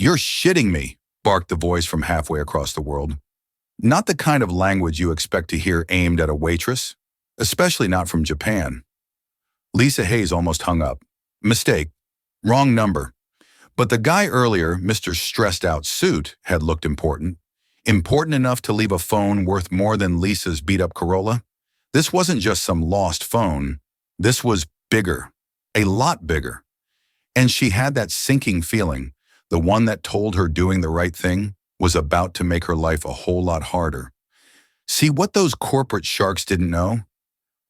"You're shitting me," barked the voice from halfway across the world. Not the kind of language you expect to hear aimed at a waitress, especially not from Japan. Lisa Hayes almost hung up. Mistake. Wrong number. But the guy earlier, Mr. Stressed Out Suit, had looked important. Important enough to leave a phone worth more than Lisa's beat-up Corolla? This wasn't just some lost phone. This was bigger. A lot bigger. And she had that sinking feeling, the one that told her doing the right thing was about to make her life a whole lot harder. See, what those corporate sharks didn't know?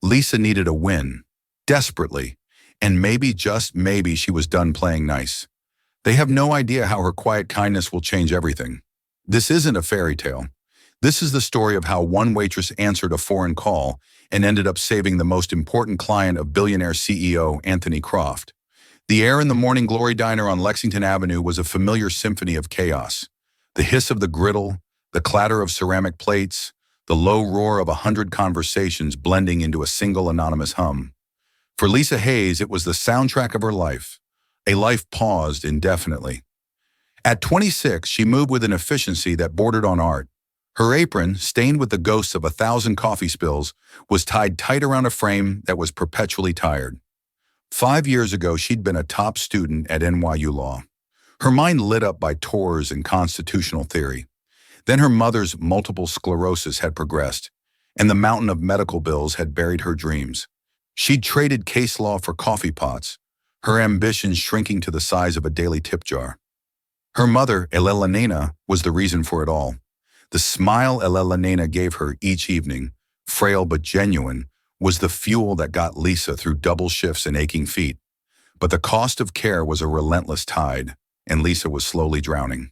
Lisa needed a win, desperately, and maybe, just maybe, she was done playing nice. They have no idea how her quiet kindness will change everything. This isn't a fairy tale. This is the story of how one waitress answered a foreign call and ended up saving the most important client of Billionaire CEO Anthony Croft. The air in the Morning Glory Diner on Lexington Avenue was a familiar symphony of chaos. The hiss of the griddle, the clatter of ceramic plates, the low roar of 100 conversations blending into a single anonymous hum. For Lisa Hayes, it was the soundtrack of her life, a life paused indefinitely. At 26, she moved with an efficiency that bordered on art. Her apron, stained with the ghosts of 1,000 coffee spills, was tied tight around a frame that was perpetually tired. 5 years ago, she'd been a top student at NYU Law. Her mind lit up by tours and constitutional theory. Then her mother's multiple sclerosis had progressed, and the mountain of medical bills had buried her dreams. She'd traded case law for coffee pots, her ambitions shrinking to the size of a daily tip jar. Her mother, Elena, was the reason for it all. The smile Elena gave her each evening, frail but genuine, was the fuel that got Lisa through double shifts and aching feet. But the cost of care was a relentless tide, and Lisa was slowly drowning.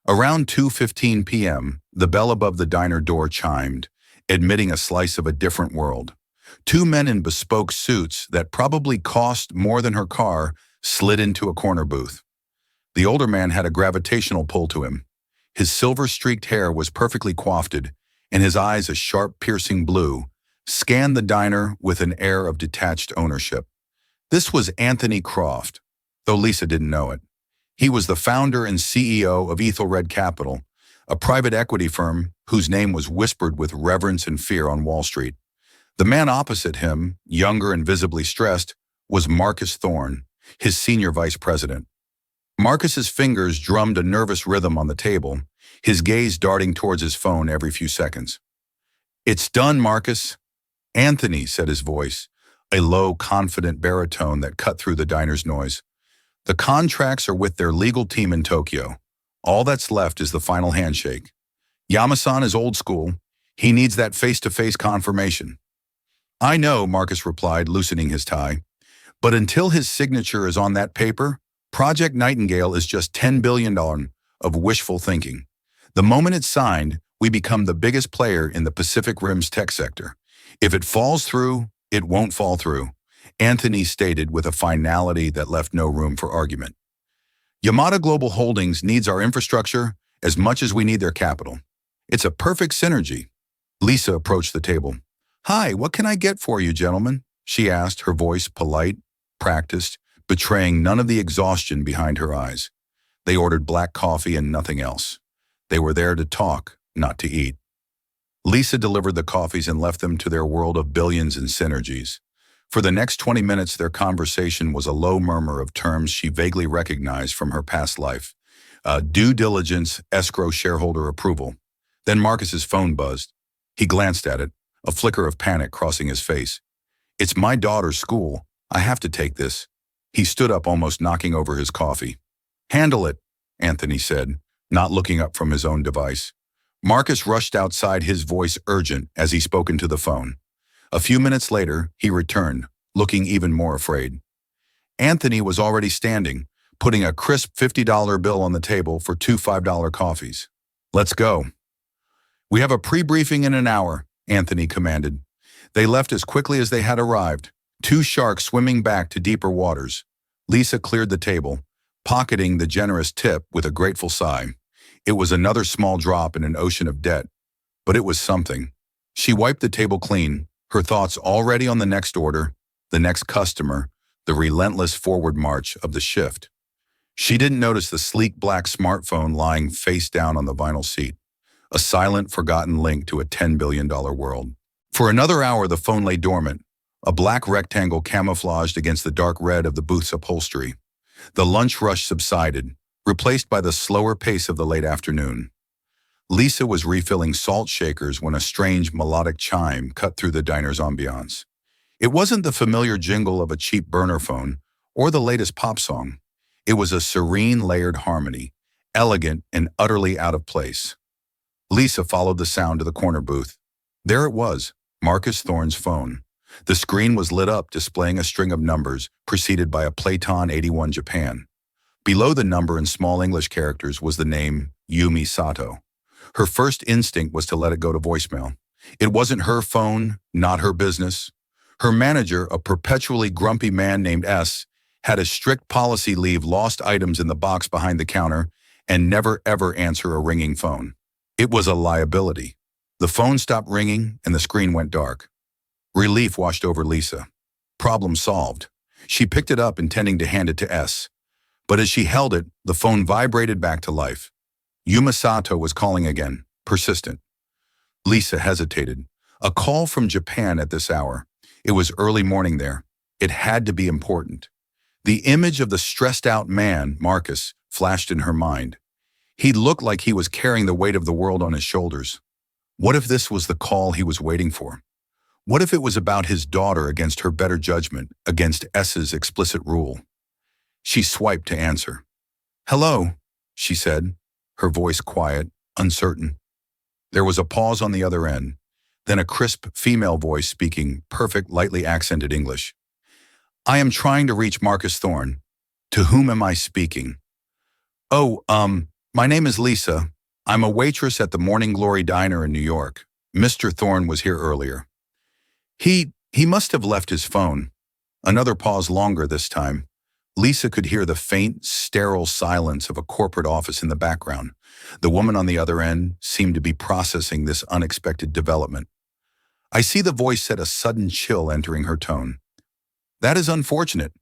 Around 2:15 p.m., the bell above the diner door chimed, admitting a slice of a different world. Two men in bespoke suits that probably cost more than her car slid into a corner booth. The older man had a gravitational pull to him. His silver-streaked hair was perfectly coiffed, and his eyes, a sharp, piercing blue, scanned the diner with an air of detached ownership. This was Anthony Croft, though Lisa didn't know it. He was the founder and CEO of Ethelred Capital, a private equity firm whose name was whispered with reverence and fear on Wall Street. The man opposite him, younger and visibly stressed, was Marcus Thorne, his senior vice president. Marcus's fingers drummed a nervous rhythm on the table, his gaze darting towards his phone every few seconds. "It's done, Marcus." "Anthony," said his voice, a low, confident baritone that cut through the diner's noise. "The contracts are with their legal team in Tokyo. All that's left is the final handshake. Yamasan is old school. He needs that face-to-face confirmation." "I know," Marcus replied, loosening his tie. "But until his signature is on that paper, Project Nightingale is just $10 billion of wishful thinking. The moment it's signed, we become the biggest player in the Pacific Rim's tech sector. If it falls through, it won't fall through," Anthony stated with a finality that left no room for argument. "Yamada Global Holdings needs our infrastructure as much as we need their capital. It's a perfect synergy." Lisa approached the table. "Hi, what can I get for you, gentlemen?" she asked, her voice polite, practiced, betraying none of the exhaustion behind her eyes. They ordered black coffee and nothing else. They were there to talk, not to eat. Lisa delivered the coffees and left them to their world of billions and synergies. For the next 20 minutes, their conversation was a low murmur of terms she vaguely recognized from her past life. Due diligence, escrow, shareholder approval. Then Marcus's phone buzzed. He glanced at it, a flicker of panic crossing his face. "It's my daughter's school. I have to take this." He stood up, almost knocking over his coffee. "Handle it," Anthony said, not looking up from his own device. Marcus rushed outside, his voice urgent as he spoke into the phone. A few minutes later, he returned, looking even more afraid. Anthony was already standing, putting a crisp $50 bill on the table for two $5 coffees. "Let's go." "We have a pre-briefing in an hour," Anthony commanded. They left as quickly as they had arrived, two sharks swimming back to deeper waters. Lisa cleared the table, pocketing the generous tip with a grateful sigh. It was another small drop in an ocean of debt, but it was something. She wiped the table clean, her thoughts already on the next order, the next customer, the relentless forward march of the shift. She didn't notice the sleek black smartphone lying face down on the vinyl seat, a silent, forgotten link to a $10 billion world. For another hour, the phone lay dormant, a black rectangle camouflaged against the dark red of the booth's upholstery. The lunch rush subsided, replaced by the slower pace of the late afternoon. Lisa was refilling salt shakers when a strange melodic chime cut through the diner's ambiance. It wasn't the familiar jingle of a cheap burner phone or the latest pop song. It was a serene, layered harmony, elegant and utterly out of place. Lisa followed the sound to the corner booth. There it was, Marcus Thorne's phone. The screen was lit up, displaying a string of numbers, preceded by a Platon 81 Japan. Below the number in small English characters was the name Yumi Sato. Her first instinct was to let it go to voicemail. It wasn't her phone, not her business. Her manager, a perpetually grumpy man named S, had a strict policy leave lost items in the box behind the counter and never ever answer a ringing phone. It was a liability. The phone stopped ringing and the screen went dark. Relief washed over Lisa. Problem solved. She picked it up, intending to hand it to S. But as she held it, the phone vibrated back to life. Yumi Sato was calling again, persistent. Lisa hesitated. A call from Japan at this hour. It was early morning there. It had to be important. The image of the stressed-out man, Marcus, flashed in her mind. He looked like he was carrying the weight of the world on his shoulders. What if this was the call he was waiting for? What if it was about his daughter against her better judgment, against S's explicit rule? She swiped to answer. "Hello," she said, her voice quiet, uncertain. There was a pause on the other end, then a crisp female voice speaking perfect, lightly accented English. "I am trying to reach Marcus Thorne. To whom am I speaking?" "Oh, my name is Lisa. I'm a waitress at the Morning Glory Diner in New York. Mr. Thorne was here earlier." He must have left his phone." Another pause, longer this time. Lisa could hear the faint, sterile silence of a corporate office in the background. The woman on the other end seemed to be processing this unexpected development. I see the voice set a sudden chill entering her tone. "That is unfortunate.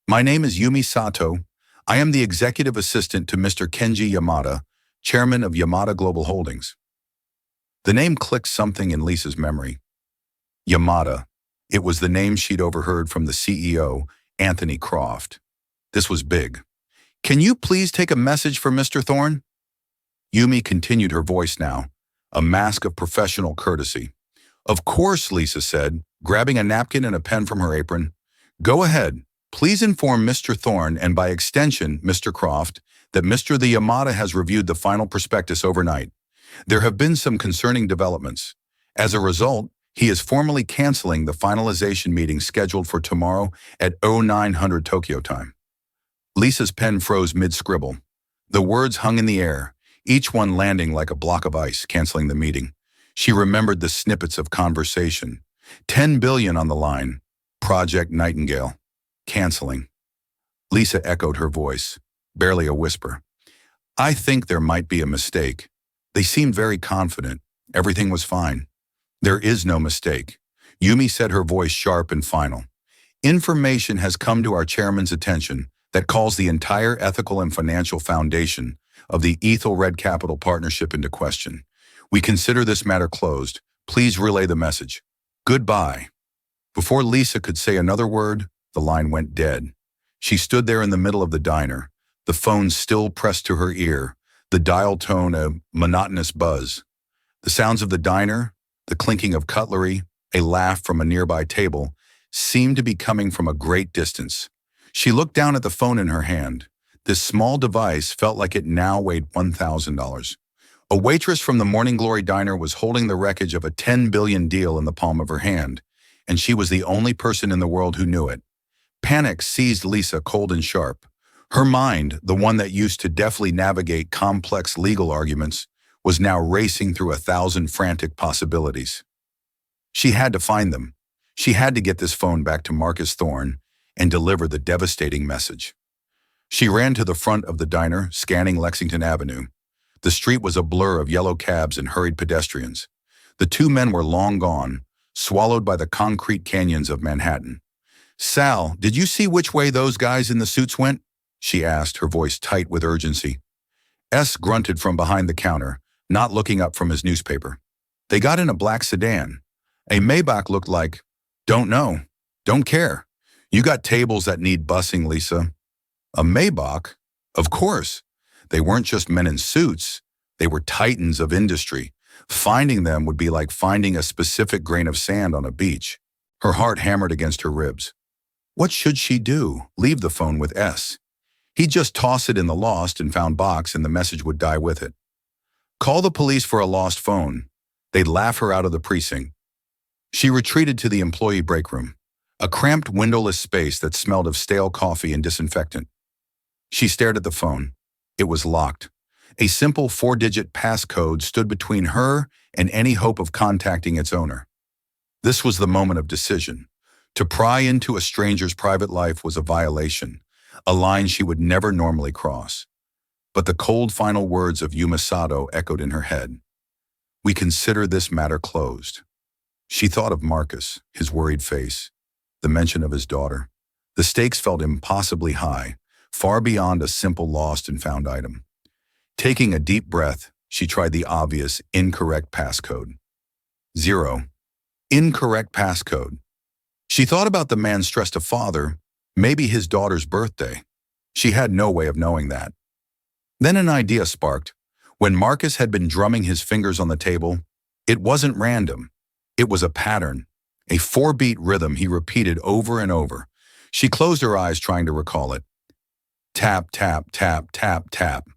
My name is Yumi Sato. I am the executive assistant to Mr. Kenji Yamada, chairman of Yamada Global Holdings." The name clicked something in Lisa's memory. Yamada. It was the name she'd overheard from the CEO, Anthony Croft. This was big. "Can you please take a message for Mr. Thorne?" Yumi continued, her voice now, a mask of professional courtesy. "Of course," Lisa said, grabbing a napkin and a pen from her apron. "Go ahead. Please inform Mr. Thorne and by extension, Mr. Croft, that Mr. the Yamada has reviewed the final prospectus overnight. There have been some concerning developments. As a result, he is formally canceling the finalization meeting scheduled for tomorrow at 0900 Tokyo time." Lisa's pen froze mid-scribble. The words hung in the air, each one landing like a block of ice, canceling the meeting. She remembered the snippets of conversation. 10 billion on the line. Project Nightingale. Canceling. Lisa echoed her voice, barely a whisper. "I think there might be a mistake. They seemed very confident. Everything was fine." "There is no mistake." Yumi said, her voice sharp and final. "Information has come to our chairman's attention that calls the entire ethical and financial foundation of the Ethel Red Capital Partnership into question. We consider this matter closed. Please relay the message. Goodbye." Before Lisa could say another word, the line went dead. She stood there in the middle of the diner, the phone still pressed to her ear, the dial tone a monotonous buzz. The sounds of the diner, the clinking of cutlery, a laugh from a nearby table, seemed to be coming from a great distance. She looked down at the phone in her hand. This small device felt like it now weighed $1,000. A waitress from the Morning Glory Diner was holding the wreckage of a 10 billion deal in the palm of her hand, and she was the only person in the world who knew it. Panic seized Lisa, cold and sharp. Her mind, the one that used to deftly navigate complex legal arguments, was now racing through 1,000 frantic possibilities. She had to find them. She had to get this phone back to Marcus Thorne and deliver the devastating message. She ran to the front of the diner, scanning Lexington Avenue. The street was a blur of yellow cabs and hurried pedestrians. The two men were long gone, swallowed by the concrete canyons of Manhattan. "Sal, did you see which way those guys in the suits went?" she asked, her voice tight with urgency. S grunted from behind the counter, not looking up from his newspaper. They got in a black sedan. A Maybach looked like, "Don't know. Don't care. You got tables that need bussing, Lisa." A Maybach? Of course. They weren't just men in suits. They were titans of industry. Finding them would be like finding a specific grain of sand on a beach. Her heart hammered against her ribs. What should she do? Leave the phone with S. He'd just toss it in the lost and found box and the message would die with it. Call the police for a lost phone. They'd laugh her out of the precinct. She retreated to the employee break room, a cramped windowless space that smelled of stale coffee and disinfectant. She stared at the phone. It was locked. A simple 4-digit passcode stood between her and any hope of contacting its owner. This was the moment of decision. To pry into a stranger's private life was a violation, a line she would never normally cross. But the cold final words of Yuma Sato echoed in her head. We consider this matter closed. She thought of Marcus, his worried face, the mention of his daughter. The stakes felt impossibly high, far beyond a simple lost and found item. Taking a deep breath, she tried the obvious, incorrect passcode. 0. Incorrect passcode. She thought about the man stressed a father, maybe his daughter's birthday. She had no way of knowing that. Then an idea sparked. When Marcus had been drumming his fingers on the table, it wasn't random. It was a pattern, a 4-beat rhythm he repeated over and over. She closed her eyes trying to recall it. Tap, tap, tap, tap, tap.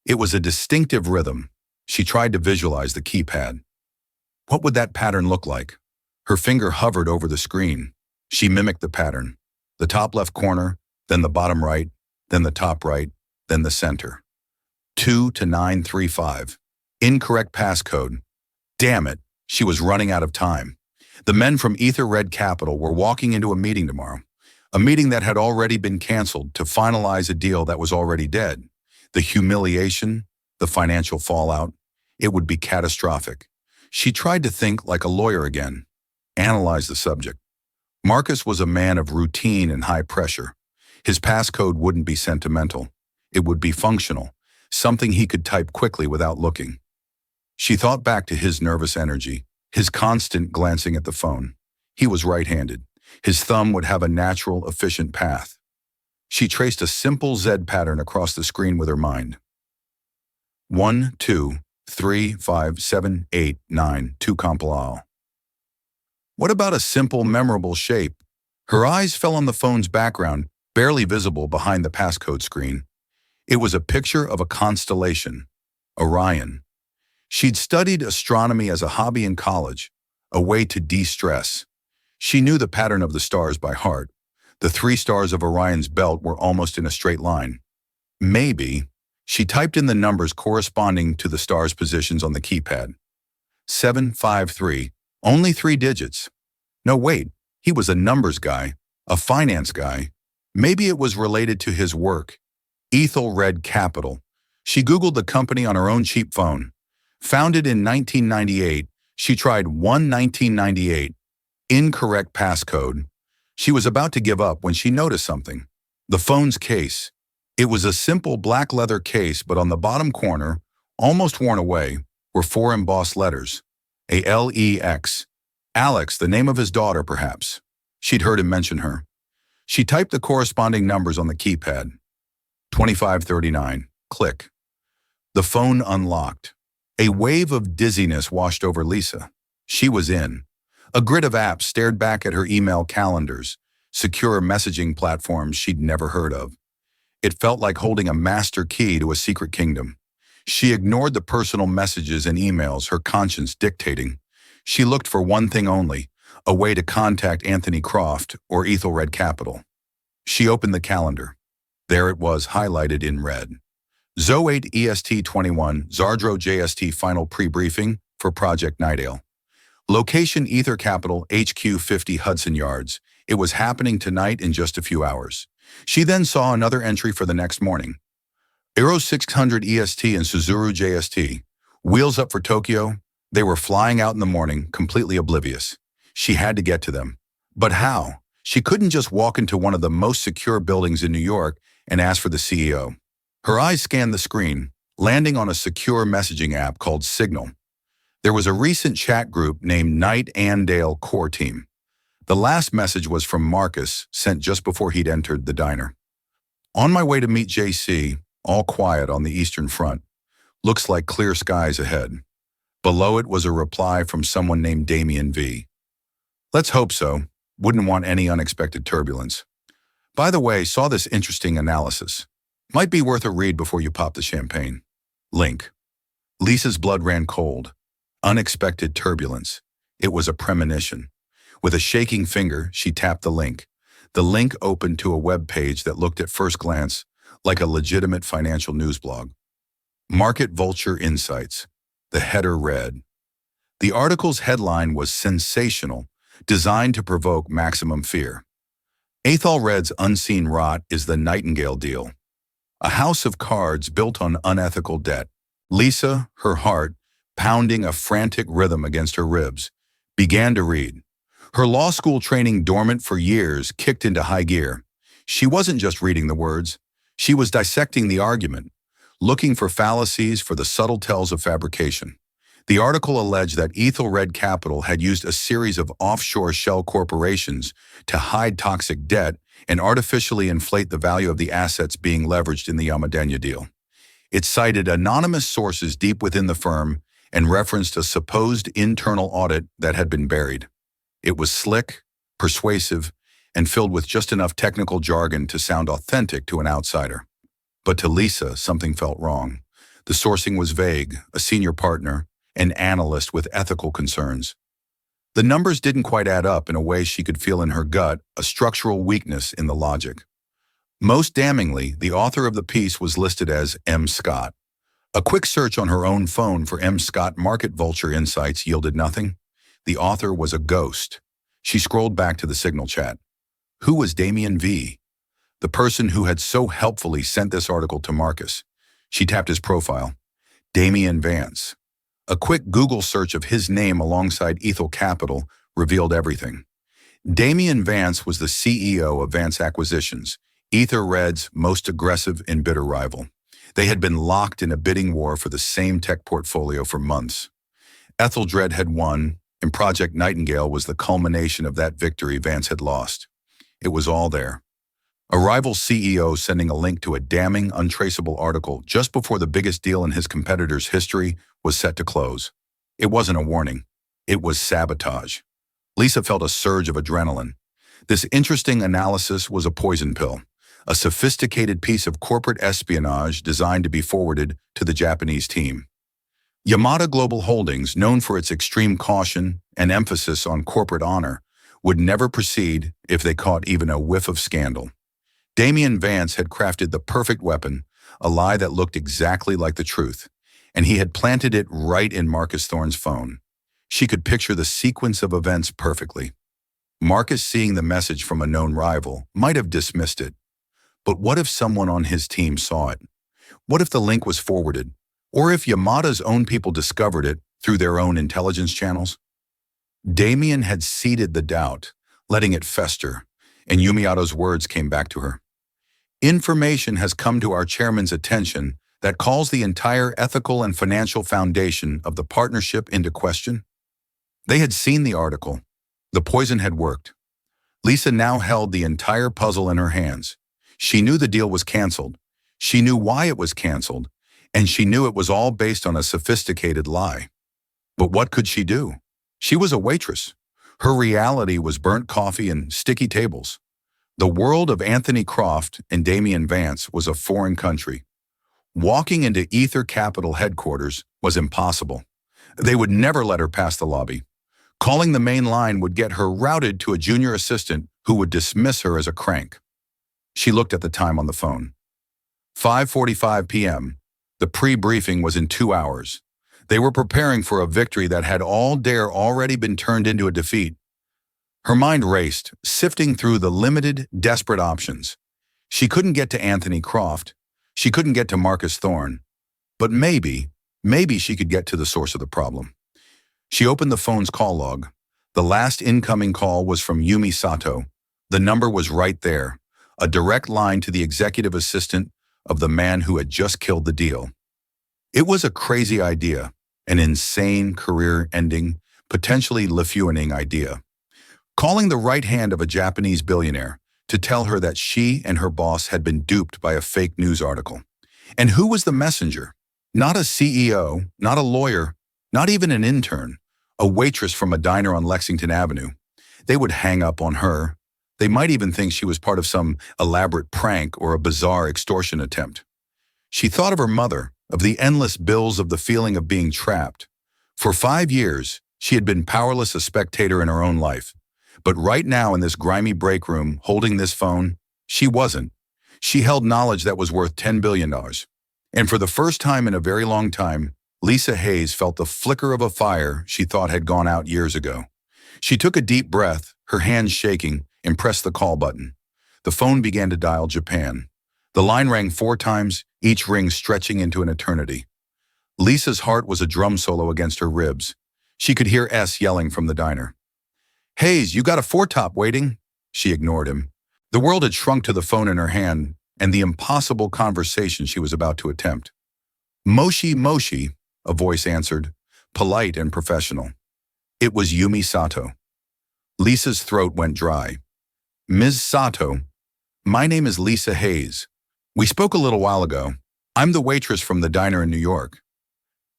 It was a distinctive rhythm. She tried to visualize the keypad. What would that pattern look like? Her finger hovered over the screen. She mimicked the pattern. The top left corner, then the bottom right, then the top right, then the center. 2 to 935. Incorrect passcode. Damn it, she was running out of time. The men from Ether Red Capital were walking into a meeting tomorrow. A meeting that had already been canceled to finalize a deal that was already dead. The humiliation, the financial fallout, it would be catastrophic. She tried to think like a lawyer again, analyze the subject. Marcus was a man of routine and high pressure. His passcode wouldn't be sentimental. It would be functional, something he could type quickly without looking. She thought back to his nervous energy, his constant glancing at the phone. He was right-handed. His thumb would have a natural, efficient path. She traced a simple Z pattern across the screen with her mind. 1, 2, 3, 5, 7, 8, 9, 2 Compilal. What about a simple, memorable shape? Her eyes fell on the phone's background, barely visible behind the passcode screen. It was a picture of a constellation, Orion. She'd studied astronomy as a hobby in college, a way to de-stress. She knew the pattern of the stars by heart. The 3 stars of Orion's belt were almost in a straight line. Maybe. She typed in the numbers corresponding to the stars' positions on the keypad. 753, only 3 digits. No, wait, he was a numbers guy, a finance guy. Maybe it was related to his work. Ether Red Capital. She Googled the company on her own cheap phone. Founded in 1998, she tried 1998. Incorrect passcode. She was about to give up when she noticed something. The phone's case. It was a simple black leather case, but on the bottom corner, almost worn away, were 4 embossed letters. ALEX. Alex, the name of his daughter, perhaps. She'd heard him mention her. She typed the corresponding numbers on the keypad. 2539. Click. The phone unlocked. A wave of dizziness washed over Lisa. She was in. A grid of apps stared back at her email calendars, secure messaging platforms she'd never heard of. It felt like holding a master key to a secret kingdom. She ignored the personal messages and emails, her conscience dictating. She looked for one thing only, a way to contact Anthony Croft or Ether Red Capital. She opened the calendar. There it was, highlighted in red. ZO8 EST21 Zardro JST final pre-briefing for Project Nightale. Location Ether Capital HQ 50 Hudson Yards. It was happening tonight in just a few hours. She then saw another entry for the next morning. Aero 600 EST and Suzuru JST. Wheels up for Tokyo. They were flying out in the morning, completely oblivious. She had to get to them. But how? She couldn't just walk into one of the most secure buildings in New York and asked for the CEO. Her eyes scanned the screen, landing on a secure messaging app called Signal. There was a recent chat group named Night and Dale Core Team. The last message was from Marcus, sent just before he'd entered the diner. On my way to meet JC, all quiet on the Eastern Front. Looks like clear skies ahead. Below it was a reply from someone named Damien V. Let's hope so. Wouldn't want any unexpected turbulence. By the way, saw this interesting analysis. Might be worth a read before you pop the champagne. Link. Lisa's blood ran cold. Unexpected turbulence. It was a premonition. With a shaking finger, she tapped the link. The link opened to a web page that looked at first glance like a legitimate financial news blog. Market Vulture Insights. The header read. The article's headline was sensational, designed to provoke maximum fear. Ethelred's unseen rot is the Nightingale deal. A house of cards built on unethical debt. Lisa, her heart, pounding a frantic rhythm against her ribs, began to read. Her law school training dormant for years kicked into high gear. She wasn't just reading the words. She was dissecting the argument, looking for fallacies, for the subtle tells of fabrication. The article alleged that Ethelred Capital had used a series of offshore shell corporations to hide toxic debt and artificially inflate the value of the assets being leveraged in the Yamadenya deal. It cited anonymous sources deep within the firm and referenced a supposed internal audit that had been buried. It was slick, persuasive, and filled with just enough technical jargon to sound authentic to an outsider. But to Lisa, something felt wrong. The sourcing was vague, a senior partner, an analyst with ethical concerns. The numbers didn't quite add up in a way she could feel in her gut, a structural weakness in the logic. Most damningly, the author of the piece was listed as M. Scott. A quick search on her own phone for M. Scott Market Vulture Insights yielded nothing. The author was a ghost. She scrolled back to the Signal chat. Who was Damien V? The person who had so helpfully sent this article to Marcus. She tapped his profile. Damien Vance. A quick Google search of his name alongside Ethel Capital revealed everything. Damien Vance was the CEO of Vance Acquisitions, Ethelred's most aggressive and bitter rival. They had been locked in a bidding war for the same tech portfolio for months. Ethelred had won, and Project Nightingale was the culmination of that victory Vance had lost. It was all there. A rival CEO sending a link to a damning, untraceable article just before the biggest deal in his competitor's history was set to close. It wasn't a warning. It was sabotage. Lisa felt a surge of adrenaline. This interesting analysis was a poison pill, a sophisticated piece of corporate espionage designed to be forwarded to the Japanese team. Yamada Global Holdings, known for its extreme caution and emphasis on corporate honor, would never proceed if they caught even a whiff of scandal. Damien Vance had crafted the perfect weapon, a lie that looked exactly like the truth, and he had planted it right in Marcus Thorne's phone. She could picture the sequence of events perfectly. Marcus, seeing the message from a known rival, might have dismissed it. But what if someone on his team saw it? What if the link was forwarded? Or if Yamada's own people discovered it through their own intelligence channels? Damien had seeded the doubt, letting it fester, and Yumioto's words came back to her. Information has come to our chairman's attention that calls the entire ethical and financial foundation of the partnership into question. They had seen the article. The poison had worked. Lisa now held the entire puzzle in her hands. She knew the deal was canceled. She knew why it was canceled, and she knew it was all based on a sophisticated lie. But what could she do? She was a waitress. Her reality was burnt coffee and sticky tables. The world of Anthony Croft and Damien Vance was a foreign country. Walking into Ether Capital headquarters was impossible. They would never let her pass the lobby. Calling the main line would get her routed to a junior assistant who would dismiss her as a crank. She looked at the time on the phone. 5:45 p.m. The pre-briefing was in 2 hours. They were preparing for a victory that had all dare already been turned into a defeat. Her mind raced, sifting through the limited, desperate options. She couldn't get to Anthony Croft. She couldn't get to Marcus Thorne. But maybe she could get to the source of the problem. She opened the phone's call log. The last incoming call was from Yumi Sato. The number was right there. a direct line to the executive assistant of the man who had just killed the deal. It was a crazy idea, an insane, career-ending, potentially life-ruining idea. Calling the right hand of a Japanese billionaire to tell her that she and her boss had been duped by a fake news article. And who was the messenger? Not a CEO, not a lawyer, not even an intern, a waitress from a diner on Lexington Avenue. They would hang up on her. They might even think she was part of some elaborate prank or a bizarre extortion attempt. She thought of her mother, of the endless bills, of the feeling of being trapped. For 5 years, she had been powerless, a spectator in her own life. But right now in this grimy break room, holding this phone, she wasn't. She held knowledge that was worth $10 billion. And for the first time in a very long time, Lisa Hayes felt the flicker of a fire she thought had gone out years ago. She took a deep breath, her hands shaking, and pressed the call button. The phone began to dial Japan. The line rang 4 times, each ring stretching into an eternity. Lisa's heart was a drum solo against her ribs. She could hear S yelling from the diner. "Hayes, you got a 4-top waiting?" She ignored him. The world had shrunk to the phone in her hand and the impossible conversation she was about to attempt. "Moshi, Moshi," a voice answered, polite and professional. It was Yumi Sato. Lisa's throat went dry. "Ms. Sato, my name is Lisa Hayes. We spoke a little while ago. I'm the waitress from the diner in New York."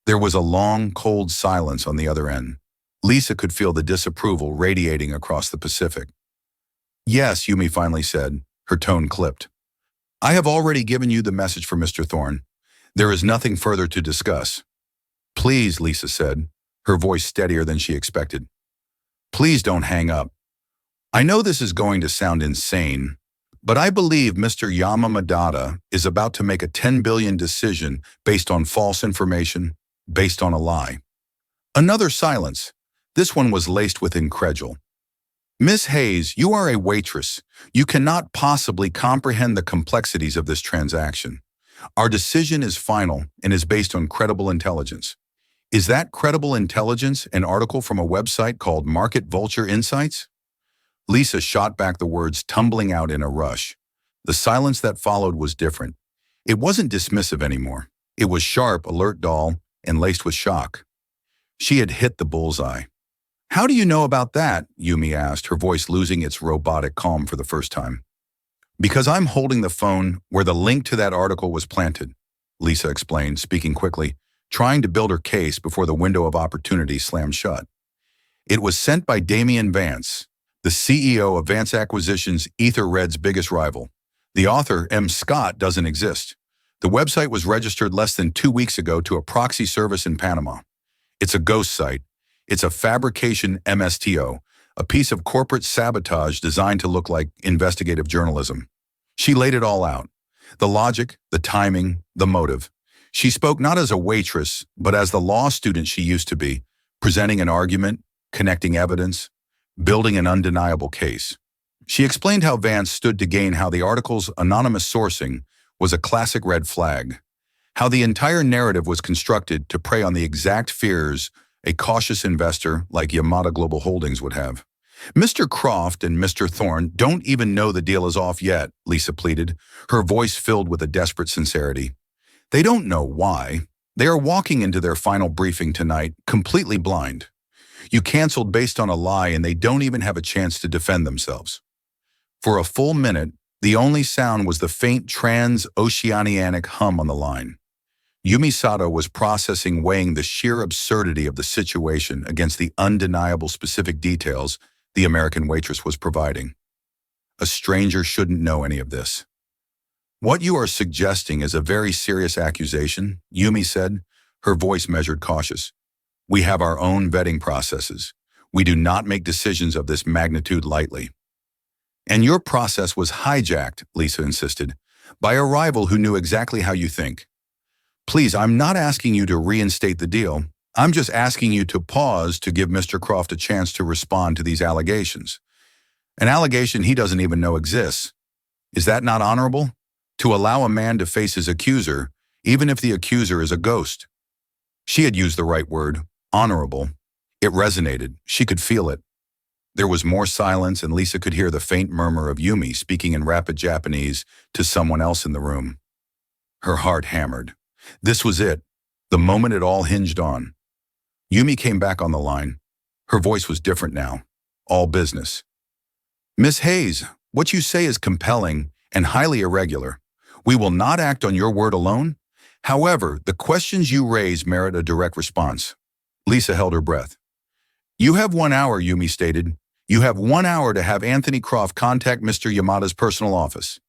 There was a long, cold silence on the other end. Lisa could feel the disapproval radiating across the Pacific. "Yes," Yumi finally said, her tone clipped. "I have already given you the message for Mr. Thorne. There is nothing further to discuss." "Please," Lisa said, her voice steadier than she expected. "Please don't hang up. I know this is going to sound insane, but I believe Mr. Yamamada is about to make a $10 billion decision based on false information, based on a lie." Another silence. This one was laced with incredulity. "Miss Hayes, you are a waitress. You cannot possibly comprehend the complexities of this transaction. Our decision is final and is based on credible intelligence." Is that credible intelligence an article from a website called Market Vulture Insights? Lisa shot back the words, tumbling out in a rush. The silence that followed was different. It wasn't dismissive anymore. It was sharp, alert, dull, and laced with shock. She had hit the bullseye. "How do you know about that?" Yumi asked, her voice losing its robotic calm for the first time. "Because I'm holding the phone where the link to that article was planted," Lisa explained, speaking quickly, trying to build her case before the window of opportunity slammed shut. "It was sent by Damian Vance, the CEO of Vance Acquisitions, Etherred's biggest rival. The author, M. Scott, doesn't exist. The website was registered less than 2 weeks ago to a proxy service in Panama. It's a ghost site. It's a fabrication MSTO, a piece of corporate sabotage designed to look like investigative journalism." She laid it all out. The logic, the timing, the motive. She spoke not as a waitress, but as the law student she used to be, presenting an argument, connecting evidence, building an undeniable case. She explained how Vance stood to gain, how the article's anonymous sourcing was a classic red flag, how the entire narrative was constructed to prey on the exact fears a cautious investor like Yamada Global Holdings would have. "Mr. Croft and Mr. Thorne don't even know the deal is off yet," Lisa pleaded, her voice filled with a desperate sincerity. "They don't know why. They are walking into their final briefing tonight completely blind. You canceled based on a lie and they don't even have a chance to defend themselves." For a full minute, the only sound was the faint trans-oceanic hum on the line. Yumi Sato was processing, weighing the sheer absurdity of the situation against the undeniable specific details the American waitress was providing. A stranger shouldn't know any of this. "What you are suggesting is a very serious accusation," Yumi said, her voice measured cautious. "We have our own vetting processes. We do not make decisions of this magnitude lightly." "And your process was hijacked," Lisa insisted, "by a rival who knew exactly how you think. Please, I'm not asking you to reinstate the deal. I'm just asking you to pause to give Mr. Croft a chance to respond to these allegations. An allegation he doesn't even know exists. Is that not honorable? To allow a man to face his accuser, even if the accuser is a ghost." She had used the right word, honorable. It resonated. She could feel it. There was more silence, and Lisa could hear the faint murmur of Yumi speaking in rapid Japanese to someone else in the room. Her heart hammered. This was it, the moment it all hinged on. Yumi came back on the line. Her voice was different now, all business. Miss Hayes, what you say is compelling and highly irregular. We will not act on your word alone. However, the questions you raise merit a direct response. Lisa held her breath. You have 1 hour, Yumi stated. You have 1 hour to have Anthony Croft contact Mr. Yamada's personal office.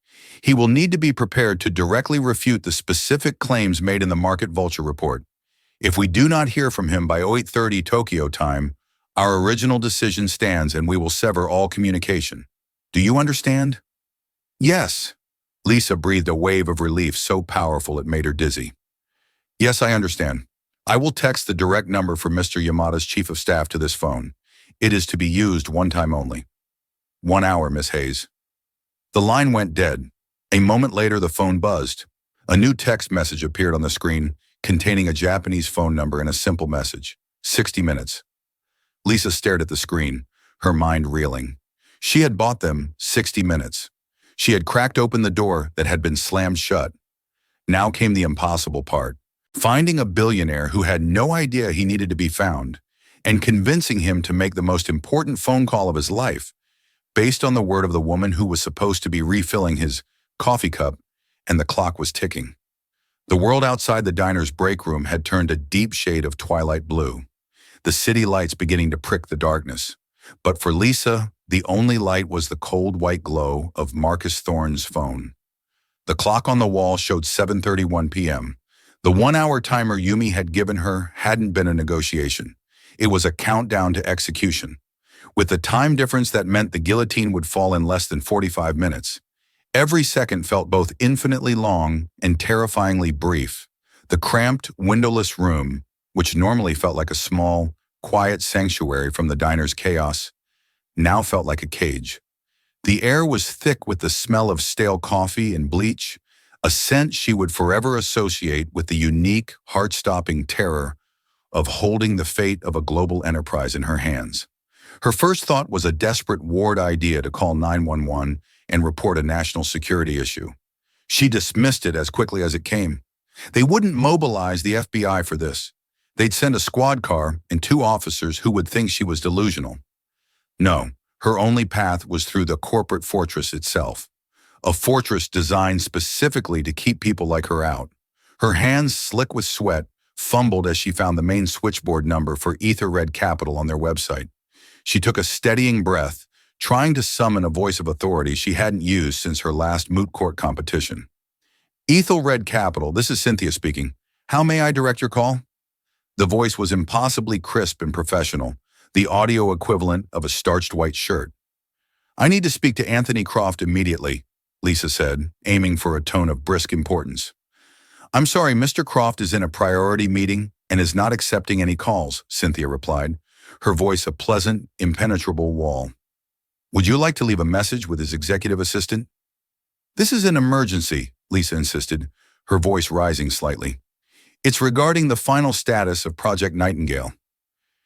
He will need to be prepared to directly refute the specific claims made in the Market Vulture report. If we do not hear from him by 08:30 Tokyo time, our original decision stands and we will sever all communication. Do you understand? Yes. Lisa breathed a wave of relief so powerful it made her dizzy. Yes, I understand. I will text the direct number for Mr. Yamada's chief of staff to this phone. It is to be used one time only. 1 hour, Miss Hayes. The line went dead. A moment later, the phone buzzed. A new text message appeared on the screen, containing a Japanese phone number and a simple message. 60 minutes. Lisa stared at the screen, her mind reeling. She had bought them 60 minutes. She had cracked open the door that had been slammed shut. Now came the impossible part. Finding a billionaire who had no idea he needed to be found, and convincing him to make the most important phone call of his life, based on the word of the woman who was supposed to be refilling his coffee cup, and the clock was ticking. The world outside the diner's break room had turned a deep shade of twilight blue, the city lights beginning to prick the darkness. But for Lisa, the only light was the cold white glow of Marcus Thorne's phone. The clock on the wall showed 7:31 p.m. The 1 hour timer Yumi had given her hadn't been a negotiation. It was a countdown to execution. With the time difference that meant the guillotine would fall in less than 45 minutes. Every second felt both infinitely long and terrifyingly brief. The cramped, windowless room, which normally felt like a small, quiet sanctuary from the diner's chaos, now felt like a cage. The air was thick with the smell of stale coffee and bleach, a scent she would forever associate with the unique, heart-stopping terror of holding the fate of a global enterprise in her hands. Her first thought was a desperate ward idea to call 911 and report a national security issue. She dismissed it as quickly as it came. They wouldn't mobilize the FBI for this. They'd send a squad car and 2 officers who would think she was delusional. No, her only path was through the corporate fortress itself. A fortress designed specifically to keep people like her out. Her hands, slick with sweat, fumbled as she found the main switchboard number for Ether Red Capital on their website. She took a steadying breath, trying to summon a voice of authority she hadn't used since her last moot court competition. Ether Red Capital, this is Cynthia speaking. How may I direct your call? The voice was impossibly crisp and professional, the audio equivalent of a starched white shirt. I need to speak to Anthony Croft immediately, Lisa said, aiming for a tone of brisk importance. I'm sorry, Mr. Croft is in a priority meeting and is not accepting any calls, Cynthia replied, her voice a pleasant, impenetrable wall. Would you like to leave a message with his executive assistant? This is an emergency, Lisa insisted, her voice rising slightly. It's regarding the final status of Project Nightingale.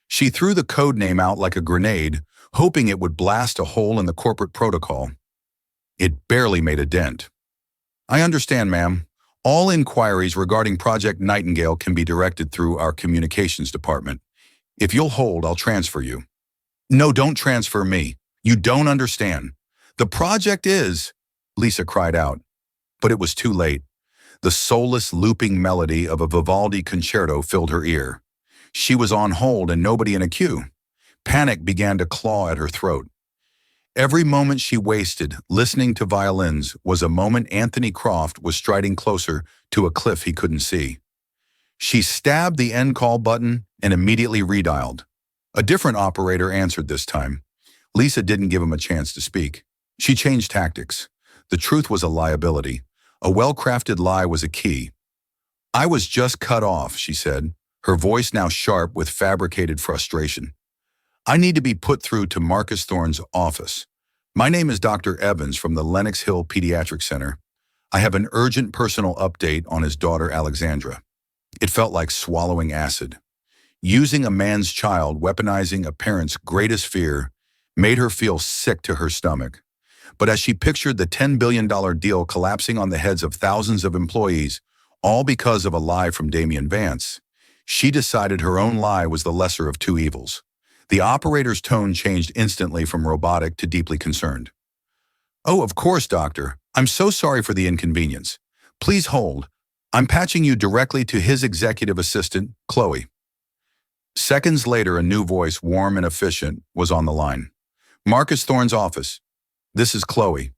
She threw the code name out like a grenade, hoping it would blast a hole in the corporate protocol. It barely made a dent. I understand, ma'am. All inquiries regarding Project Nightingale can be directed through our communications department. If you'll hold, I'll transfer you. No, don't transfer me. You don't understand. The project is, Lisa cried out. But it was too late. The soulless looping melody of a Vivaldi concerto filled her ear. She was on hold and nobody in a queue. Panic began to claw at her throat. Every moment she wasted listening to violins was a moment Anthony Croft was striding closer to a cliff he couldn't see. She stabbed the end call button and immediately redialed. A different operator answered this time. Lisa didn't give him a chance to speak. She changed tactics. The truth was a liability. A well-crafted lie was a key. I was just cut off, she said, her voice now sharp with fabricated frustration. I need to be put through to Marcus Thorne's office. My name is Dr. Evans from the Lenox Hill Pediatric Center. I have an urgent personal update on his daughter Alexandra. It felt like swallowing acid. Using a man's child, weaponizing a parent's greatest fear, made her feel sick to her stomach. But as she pictured the $10 billion deal collapsing on the heads of thousands of employees, all because of a lie from Damian Vance, she decided her own lie was the lesser of two evils. The operator's tone changed instantly from robotic to deeply concerned. "Oh, of course, doctor. I'm so sorry for the inconvenience. Please hold. I'm patching you directly to his executive assistant, Chloe." Seconds later, a new voice, warm and efficient, was on the line. "Marcus Thorne's office. This is Chloe."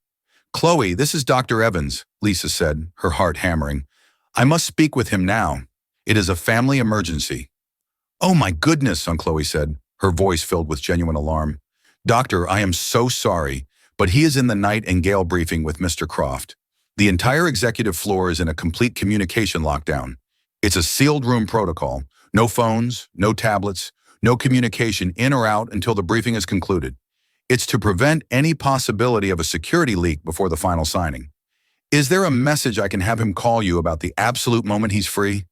"Chloe, this is Dr. Evans," Lisa said, her heart hammering. "I must speak with him now. It is a family emergency." "Oh my goodness," Chloe said, her voice filled with genuine alarm. "Doctor, I am so sorry, but he is in the Night and Gale briefing with Mr. Croft. The entire executive floor is in a complete communication lockdown. It's a sealed room protocol. No phones, no tablets, no communication in or out until the briefing is concluded. It's to prevent any possibility of a security leak before the final signing. Is there a message I can have him call you about the absolute moment he's free?"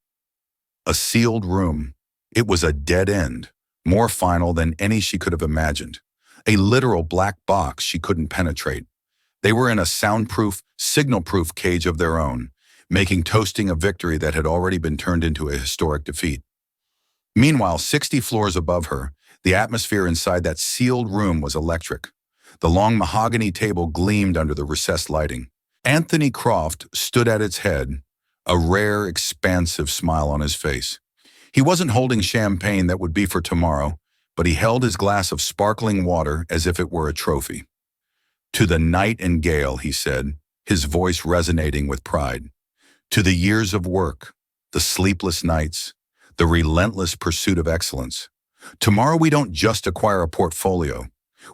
A sealed room. It was a dead end, more final than any she could have imagined. A literal black box she couldn't penetrate. They were in a soundproof, signal-proof cage of their own, making toasting a victory that had already been turned into a historic defeat. Meanwhile, 60 floors above her, the atmosphere inside that sealed room was electric. The long mahogany table gleamed under the recessed lighting. Anthony Croft stood at its head, a rare, expansive smile on his face. He wasn't holding champagne that would be for tomorrow, but he held his glass of sparkling water as if it were a trophy. "To the Night and Gale," he said, his voice resonating with pride. "To the years of work, the sleepless nights, the relentless pursuit of excellence. Tomorrow we don't just acquire a portfolio,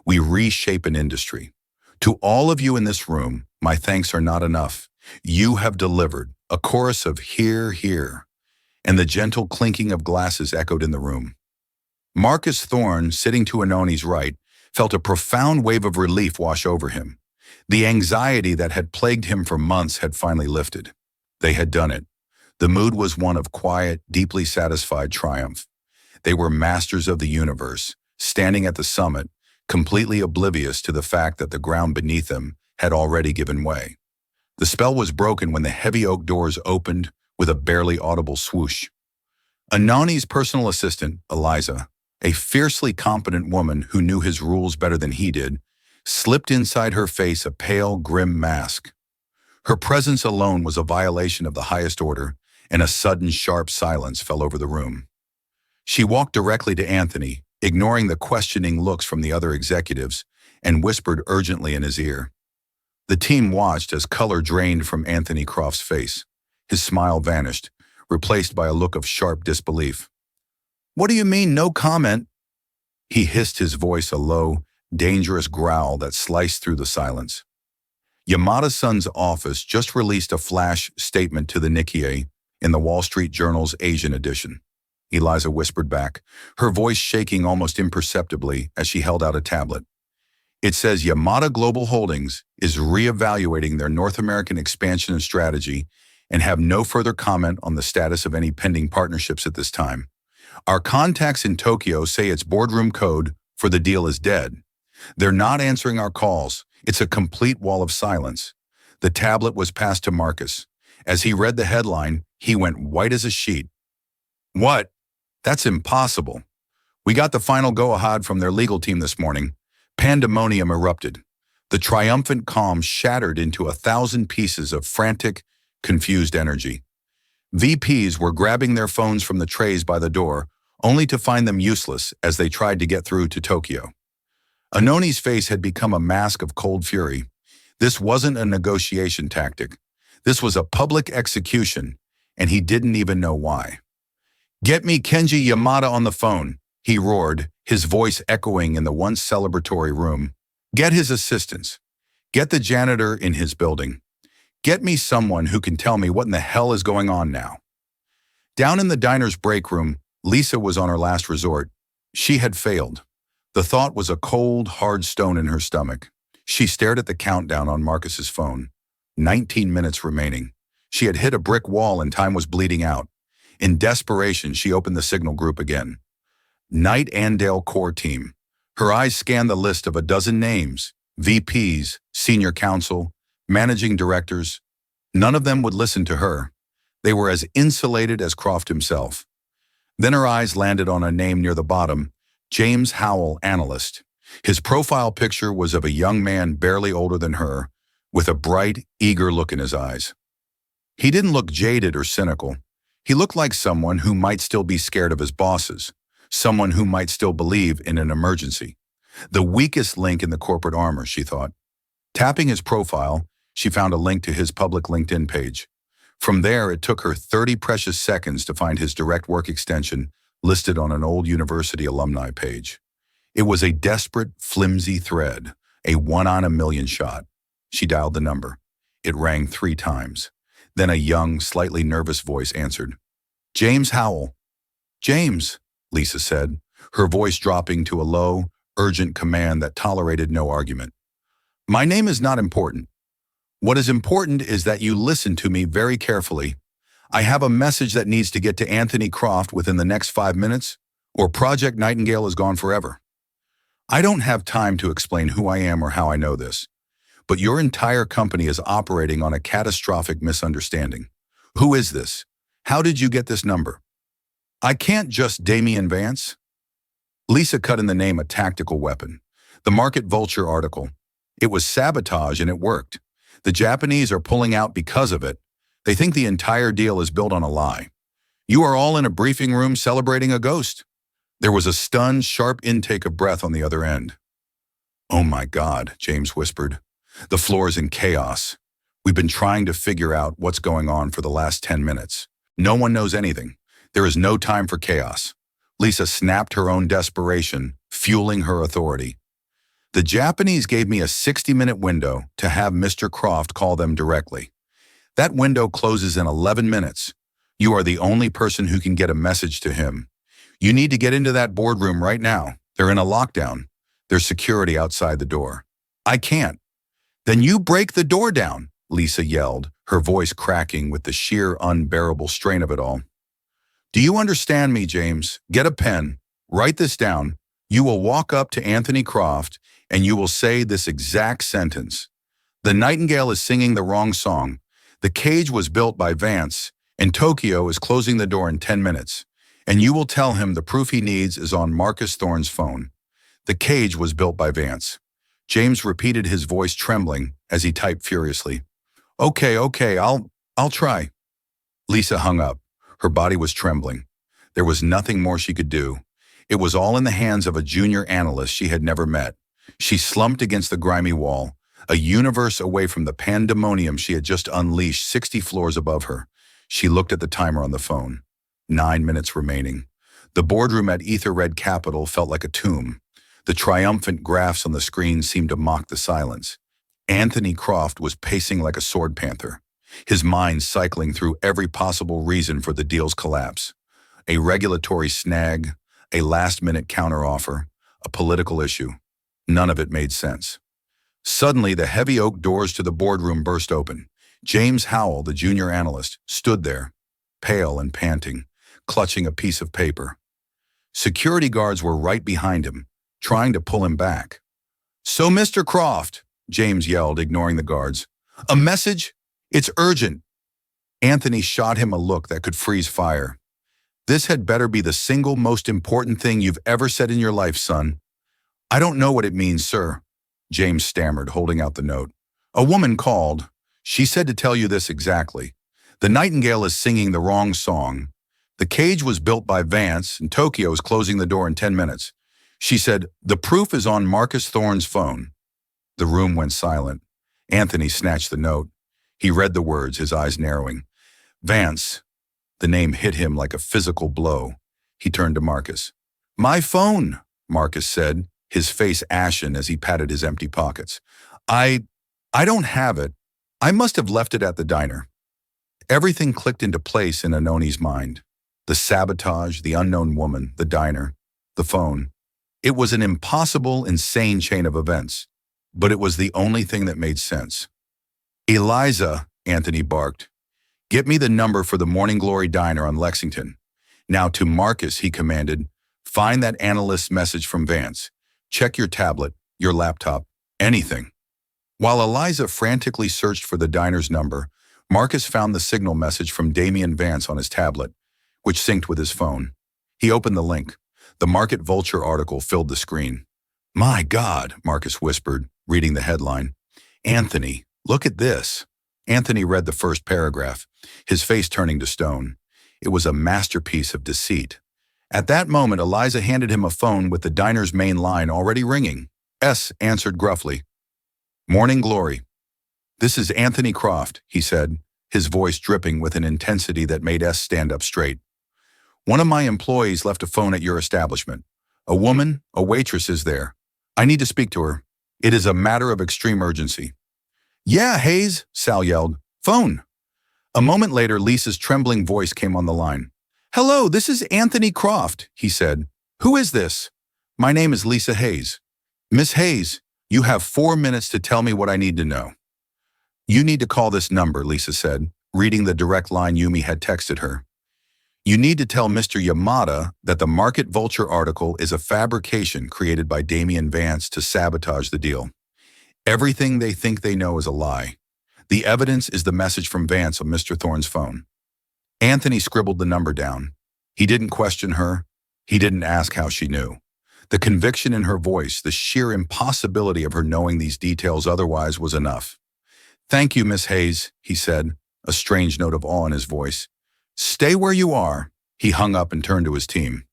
we reshape an industry. To all of you in this room, my thanks are not enough. You have delivered." A chorus of "hear, hear," and the gentle clinking of glasses echoed in the room. Marcus Thorne, sitting to Anoni's right, felt a profound wave of relief wash over him. The anxiety that had plagued him for months had finally lifted. They had done it. The mood was one of quiet, deeply satisfied triumph. They were masters of the universe, standing at the summit, completely oblivious to the fact that the ground beneath them had already given way. The spell was broken when the heavy oak doors opened with a barely audible swoosh. Anani's personal assistant, Eliza, a fiercely competent woman who knew his rules better than he did, slipped inside her face a pale, grim mask. Her presence alone was a violation of the highest order, and a sudden, sharp silence fell over the room. She walked directly to Anthony, ignoring the questioning looks from the other executives, and whispered urgently in his ear. The team watched as color drained from Anthony Croft's face. His smile vanished, replaced by a look of sharp disbelief. "What do you mean, no comment?" He hissed, his voice a low, dangerous growl that sliced through the silence. Yamada-san's office just released a flash statement to the Nikkei in the Wall Street Journal's Asian edition. Eliza whispered back, her voice shaking almost imperceptibly as she held out a tablet. "It says Yamada Global Holdings is reevaluating their North American expansion and strategy and have no further comment on the status of any pending partnerships at this time. Our contacts in Tokyo say its boardroom code for the deal is dead. They're not answering our calls. It's a complete wall of silence." The tablet was passed to Marcus. As he read the headline, he went white as a sheet. "What? That's impossible. We got the final go-ahead from their legal team this morning." Pandemonium erupted. The triumphant calm shattered into 1,000 pieces of frantic, confused energy. VPs were grabbing their phones from the trays by the door, only to find them useless as they tried to get through to Tokyo. Anoni's face had become a mask of cold fury. This wasn't a negotiation tactic. This was a public execution, and he didn't even know why. "Get me Kenji Yamada on the phone," he roared, his voice echoing in the once celebratory room. "Get his assistants. Get the janitor in his building. Get me someone who can tell me what in the hell is going on now." Down in the diner's break room, Lisa was on her last resort. She had failed. The thought was a cold, hard stone in her stomach. She stared at the countdown on Marcus's phone. 19 minutes remaining. She had hit a brick wall and time was bleeding out. In desperation, she opened the signal group again. "Night and Gale Core Team. Her eyes scanned the list of a dozen names, VPs, senior counsel, managing directors. None of them would listen to her. They were as insulated as Croft himself. Then her eyes landed on a name near the bottom, James Howell, analyst. His profile picture was of a young man barely older than her, with a bright, eager look in his eyes. He didn't look jaded or cynical. He looked like someone who might still be scared of his bosses, someone who might still believe in an emergency. The weakest link in the corporate armor, she thought. Tapping his profile, she found a link to his public LinkedIn page. From there, it took her 30 precious seconds to find his direct work extension listed on an old university alumni page. It was a desperate, flimsy thread, a 1-on-a-million shot. She dialed the number. It rang 3 times. Then a young, slightly nervous voice answered. "James Howell." "James," Lisa said, her voice dropping to a low, urgent command that tolerated no argument. "My name is not important. What is important is that you listen to me very carefully. I have a message that needs to get to Anthony Croft within the next 5 minutes, or Project Nightingale is gone forever. I don't have time to explain who I am or how I know this, but your entire company is operating on a catastrophic misunderstanding. Who is this? How did you get this number? I can't just Damian Vance." Lisa cut in the name a tactical weapon. The Market Vulture article. It was sabotage and it worked. The Japanese are pulling out because of it. They think the entire deal is built on a lie. You are all in a briefing room celebrating a ghost. There was a stunned, sharp intake of breath on the other end. "Oh my God," James whispered. "The floor is in chaos. We've been trying to figure out what's going on for the last 10 minutes. No one knows anything. There is no time for chaos." Lisa snapped her own desperation, fueling her authority. "The Japanese gave me a 60-minute window to have Mr. Croft call them directly. That window closes in 11 minutes. You are the only person who can get a message to him. You need to get into that boardroom right now. They're in a lockdown. There's security outside the door." "I can't." "Then you break the door down," Lisa yelled, her voice cracking with the sheer unbearable strain of it all. "Do you understand me, James? Get a pen. Write this down. You will walk up to Anthony Croft and you will say this exact sentence. The Nightingale is singing the wrong song. The cage was built by Vance, and Tokyo is closing the door in 10 minutes. And you will tell him the proof he needs is on Marcus Thorne's phone. The cage was built by Vance." James repeated, his voice trembling as he typed furiously. Okay, I'll try." Lisa hung up. Her body was trembling. There was nothing more she could do. It was all in the hands of a junior analyst she had never met. She slumped against the grimy wall, a universe away from the pandemonium she had just unleashed 60 floors above her. She looked at the timer on the phone. 9 minutes remaining. The boardroom at Ether Red Capital felt like a tomb. The triumphant graphs on the screen seemed to mock the silence. Anthony Croft was pacing like a sword panther, his mind cycling through every possible reason for the deal's collapse. A regulatory snag, a last-minute counteroffer, a political issue. None of it made sense. Suddenly, the heavy oak doors to the boardroom burst open. James Howell, the junior analyst, stood there, pale and panting, clutching a piece of paper. Security guards were right behind him, trying to pull him back. "So, Mr. Croft," James yelled, ignoring the guards. "A message? It's urgent." Anthony shot him a look that could freeze fire. "This had better be the single most important thing you've ever said in your life, son." "I don't know what it means, sir," James stammered, holding out the note. "A woman called. She said to tell you this exactly. The Nightingale is singing the wrong song. The cage was built by Vance, and Tokyo is closing the door in 10 minutes. She said, the proof is on Marcus Thorne's phone." The room went silent. Anthony snatched the note. He read the words, his eyes narrowing. "Vance." The name hit him like a physical blow. He turned to Marcus. "My phone," Marcus said, his face ashen as he patted his empty pockets. I don't have it. I must have left it at the diner." Everything clicked into place in Anoni's mind. The sabotage, the unknown woman, the diner, the phone. It was an impossible, insane chain of events, but it was the only thing that made sense. "Eliza," Anthony barked. "Get me the number for the Morning Glory Diner on Lexington." Now to Marcus, he commanded, "Find that analyst's message from Vance. Check your tablet, your laptop, anything. While Eliza frantically searched for the diner's number, Marcus found the signal message from Damian Vance on his tablet, which synced with his phone. He opened the link. The Market Vulture article filled the screen. "My God," Marcus whispered, reading the headline. "Anthony, look at this." Anthony read the first paragraph, his face turning to stone. It was a masterpiece of deceit. At that moment, Eliza handed him a phone with the diner's main line already ringing. S answered gruffly. "Morning Glory. This is Anthony Croft," he said, his voice dripping with an intensity that made S stand up straight. "One of my employees left a phone at your establishment. A woman, a waitress, is there. I need to speak to her. It is a matter of extreme urgency." "Yeah, Hayes," Sal yelled. "Phone." A moment later, Lisa's trembling voice came on the line. "Hello, this is Anthony Croft," he said. "Who is this?" "My name is Lisa Hayes." "Miss Hayes, you have 4 minutes to tell me what I need to know." "You need to call this number," Lisa said, reading the direct line Yumi had texted her. "You need to tell Mr. Yamada that the Market Vulture article is a fabrication created by Damian Vance to sabotage the deal. Everything they think they know is a lie. The evidence is the message from Vance on Mr. Thorne's phone." Anthony scribbled the number down. He didn't question her. He didn't ask how she knew. The conviction in her voice, the sheer impossibility of her knowing these details otherwise, was enough. "Thank you, Miss Hayes," he said, a strange note of awe in his voice. "Stay where you are." He hung up and turned to his team.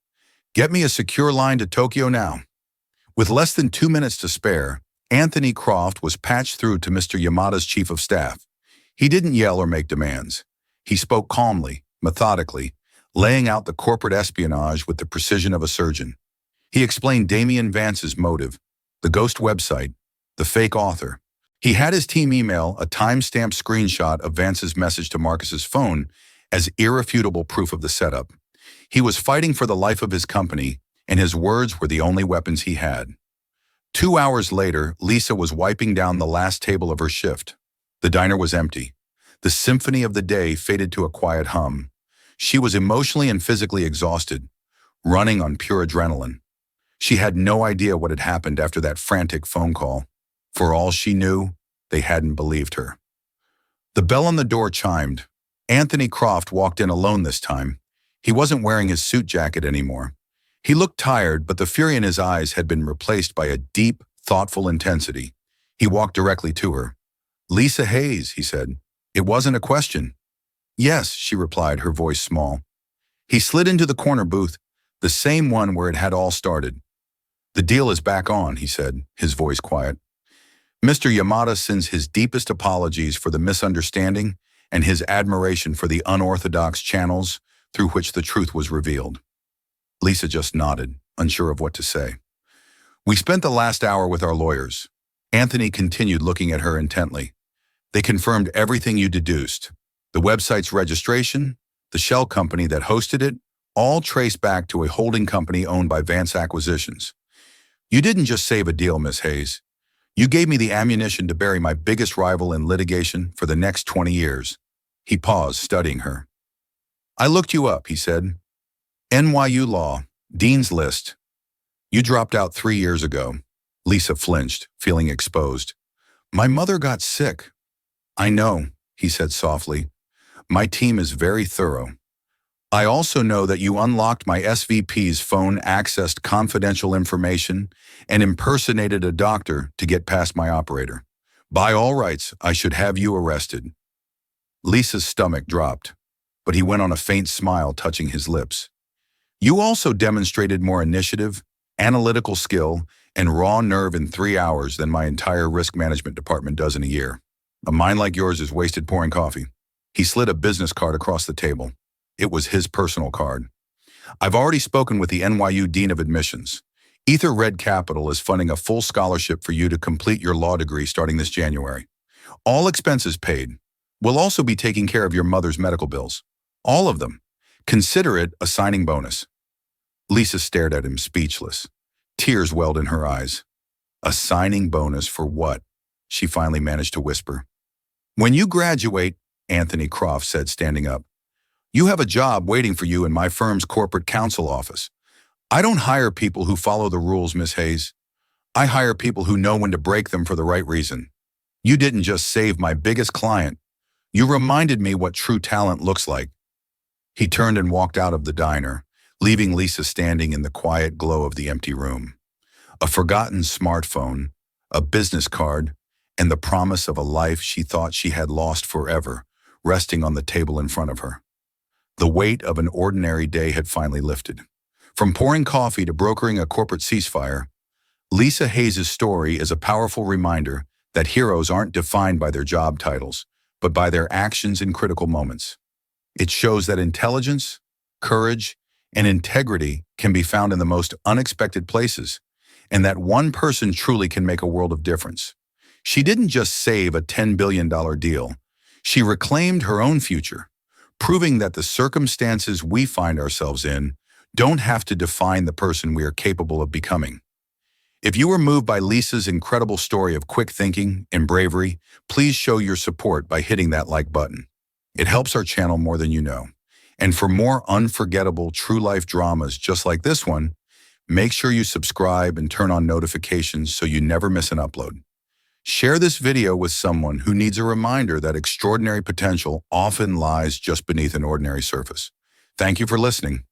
"Get me a secure line to Tokyo now." With less than 2 minutes to spare, Anthony Croft was patched through to Mr. Yamada's chief of staff. He didn't yell or make demands. He spoke calmly, methodically, laying out the corporate espionage with the precision of a surgeon. He explained Damian Vance's motive, the ghost website, the fake author. He had his team email a time-stamped screenshot of Vance's message to Marcus's phone as irrefutable proof of the setup. He was fighting for the life of his company, and his words were the only weapons he had. 2 hours later, Lisa was wiping down the last table of her shift. The diner was empty. The symphony of the day faded to a quiet hum. She was emotionally and physically exhausted, running on pure adrenaline. She had no idea what had happened after that frantic phone call. For all she knew, they hadn't believed her. The bell on the door chimed. Anthony Croft walked in alone this time. He wasn't wearing his suit jacket anymore. He looked tired, but the fury in his eyes had been replaced by a deep, thoughtful intensity. He walked directly to her. "Lisa Hayes," he said. "It wasn't a question." "Yes," she replied, her voice small. He slid into the corner booth, the same one where it had all started. "The deal is back on," he said, his voice quiet. "Mr. Yamada sends his deepest apologies for the misunderstanding and his admiration for the unorthodox channels through which the truth was revealed." Lisa just nodded, unsure of what to say. "We spent the last hour with our lawyers." Anthony continued, looking at her intently. "They confirmed everything you deduced. The website's registration, the shell company that hosted it, all traced back to a holding company owned by Vance Acquisitions. You didn't just save a deal, Miss Hayes. You gave me the ammunition to bury my biggest rival in litigation for the next 20 years. He paused, studying her. "I looked you up," he said. "NYU Law, Dean's List. You dropped out 3 years ago." Lisa flinched, feeling exposed. "My mother got sick." "I know," he said softly. "My team is very thorough. I also know that you unlocked my SVP's phone, accessed confidential information, and impersonated a doctor to get past my operator. By all rights, I should have you arrested." Lisa's stomach dropped, but he went on a faint smile, touching his lips. "You also demonstrated more initiative, analytical skill, and raw nerve in 3 hours than my entire risk management department does in a year. A mind like yours is wasted pouring coffee." He slid a business card across the table. It was his personal card. "I've already spoken with the NYU Dean of Admissions. Ether Red Capital is funding a full scholarship for you to complete your law degree starting this January. All expenses paid. We'll also be taking care of your mother's medical bills. All of them. Consider it a signing bonus." Lisa stared at him, speechless. Tears welled in her eyes. "A signing bonus for what?" she finally managed to whisper. "When you graduate," Anthony Croft said, standing up, "you have a job waiting for you in my firm's corporate counsel office. I don't hire people who follow the rules, Miss Hayes. I hire people who know when to break them for the right reason. You didn't just save my biggest client. You reminded me what true talent looks like. He turned and walked out of the diner, leaving Lisa standing in the quiet glow of the empty room. A forgotten smartphone, a business card, and the promise of a life she thought she had lost forever, resting on the table in front of her. The weight of an ordinary day had finally lifted. From pouring coffee to brokering a corporate ceasefire, Lisa Hayes' story is a powerful reminder that heroes aren't defined by their job titles, but by their actions in critical moments. It shows that intelligence, courage, and integrity can be found in the most unexpected places, and that one person truly can make a world of difference. She didn't just save a $10 billion deal. She reclaimed her own future, proving that the circumstances we find ourselves in don't have to define the person we are capable of becoming. If you were moved by Lisa's incredible story of quick thinking and bravery, please show your support by hitting that like button. It helps our channel more than you know. And for more unforgettable true-life dramas just like this one, make sure you subscribe and turn on notifications so you never miss an upload. Share this video with someone who needs a reminder that extraordinary potential often lies just beneath an ordinary surface. Thank you for listening.